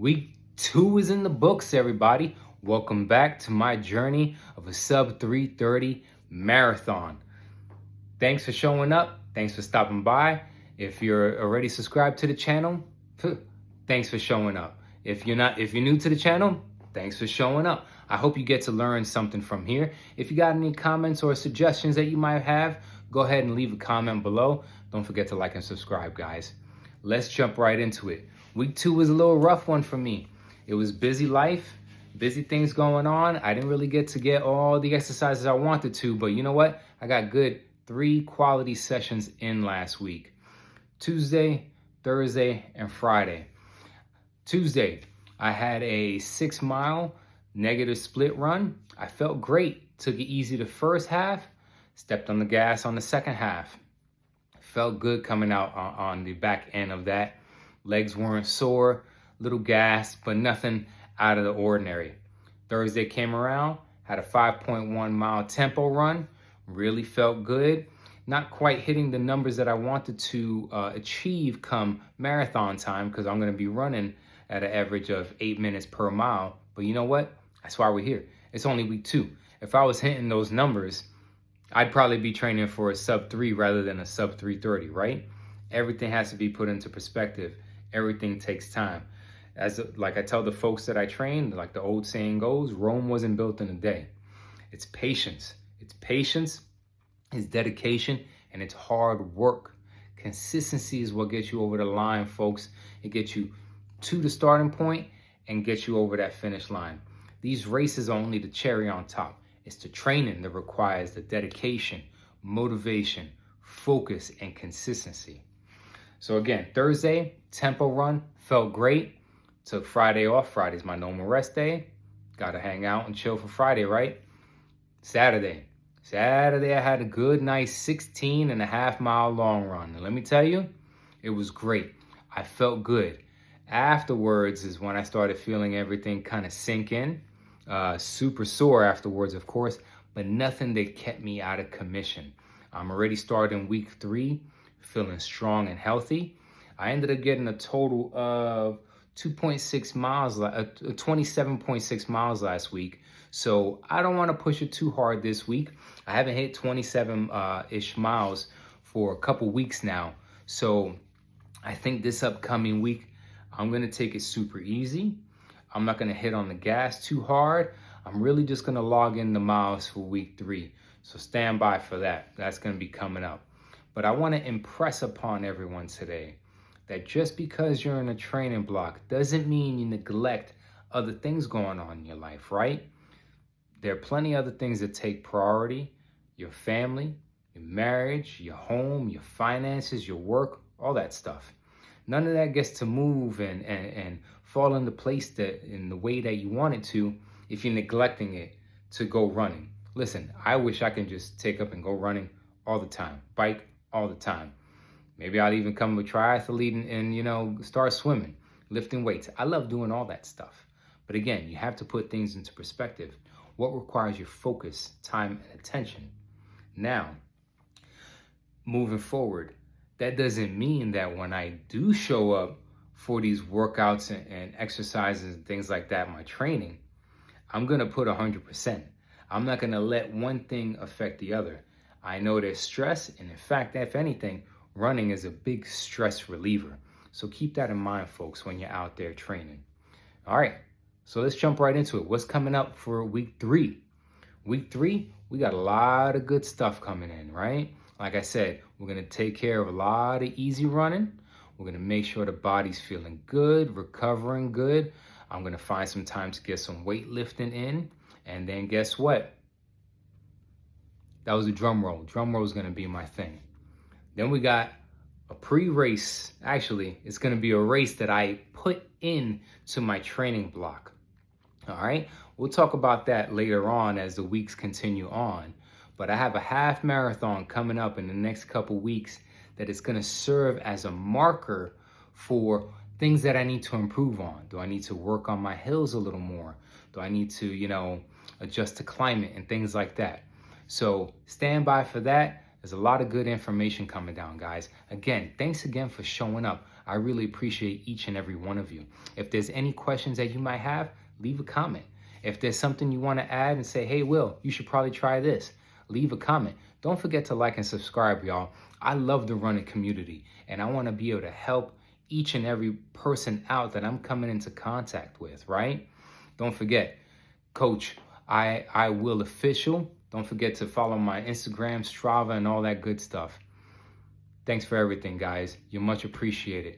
Week 2 is in the books, everybody. Welcome back to my journey of a sub 3:30 marathon. Thanks for showing up. Thanks for stopping by. If you're already subscribed to the channel, thanks for showing up. If you're new to the channel, thanks for showing up. I hope you get to learn something from here. If you got any comments or suggestions that you might have, go ahead and leave a comment below. Don't forget to like and subscribe, guys. Let's jump right into it. Week 2 was a little rough one for me. It was busy life, busy things going on. I didn't really get to get all the exercises I wanted to, but you know what? I got good 3 quality sessions in last week. Tuesday, Thursday, and Friday. Tuesday, I had a 6-mile negative split run. I felt great. Took it easy the first half, stepped on the gas on the second half. Felt good coming out on the back end of that. Legs weren't sore, little gas, but nothing out of the ordinary. Thursday came around, had a 5.1 mile tempo run, really felt good. Not quite hitting the numbers that I wanted to achieve come marathon time, because I'm gonna be running at an average of 8 minutes per mile. But you know what? That's why we're here. It's only week 2. If I was hitting those numbers, I'd probably be training for a sub 3 rather than a sub 3:30, right? Everything has to be put into perspective. Everything takes time. Like I tell the folks that I train, like the old saying goes, Rome wasn't built in a day. It's patience. It's patience, it's dedication, and it's hard work. Consistency is what gets you over the line, folks. It gets you to the starting point and gets you over that finish line. These races are only the cherry on top. It's the training that requires the dedication, motivation, focus, and consistency. So again, Thursday, tempo run, felt great. Took Friday off. Friday's my normal rest day. Got to hang out and chill for Friday, right? Saturday, I had a good, nice 16.5-mile long run. And let me tell you, it was great. I felt good. Afterwards is when I started feeling everything kind of sink in. Super sore afterwards, of course, but nothing that kept me out of commission. I'm already starting week 3, feeling strong and healthy. I ended up getting a total of 2.6 miles, 27.6 miles last week. So I don't want to push it too hard this week. I haven't hit 27-ish miles for a couple weeks now. So I think this upcoming week, I'm going to take it super easy. I'm not going to hit on the gas too hard. I'm really just going to log in the miles for week 3. So stand by for that. That's going to be coming up. But I want to impress upon everyone today that just because you're in a training block doesn't mean you neglect other things going on in your life, right? There are plenty of other things that take priority. Your family, your marriage, your home, your finances, your work, all that stuff. None of that gets to move and fall into place that in the way that you want it to if you're neglecting it to go running. Listen, I wish I could just take up and go running all the time, bike all the time. Maybe I'll even come a triathlete and start swimming, lifting weights. I love doing all that stuff. But again, you have to put things into perspective. What requires your focus, time, and attention? Now, moving forward, that doesn't mean that when I do show up for these workouts and exercises and things like that, my training, I'm going to put 100%. I'm not going to let one thing affect the other. I know there's stress, and in fact, if anything, running is a big stress reliever. So keep that in mind, folks, when you're out there training. All right, so let's jump right into it. What's coming up for week 3? Week 3, we got a lot of good stuff coming in, right? Like I said, we're going to take care of a lot of easy running. We're going to make sure the body's feeling good, recovering good. I'm going to find some time to get some weightlifting in. And then guess what? That was a drum roll. Drum roll is going to be my thing. Then we got a pre-race. Actually, it's going to be a race that I put in to my training block. All right. We'll talk about that later on as the weeks continue on. But I have a half marathon coming up in the next couple weeks that is going to serve as a marker for things that I need to improve on. Do I need to work on my hills a little more? Do I need to, adjust to climate and things like that? So stand by for that. There's a lot of good information coming down, guys. Again, thanks again for showing up. I really appreciate each and every one of you. If there's any questions that you might have, leave a comment. If there's something you want to add and say, hey, Will, you should probably try this, leave a comment. Don't forget to like and subscribe, y'all. I love to run a community, and I want to be able to help each and every person out that I'm coming into contact with, right? Don't forget, Coach I Will Official. Don't forget to follow my Instagram, Strava, and all that good stuff. Thanks for everything, guys. You're much appreciated.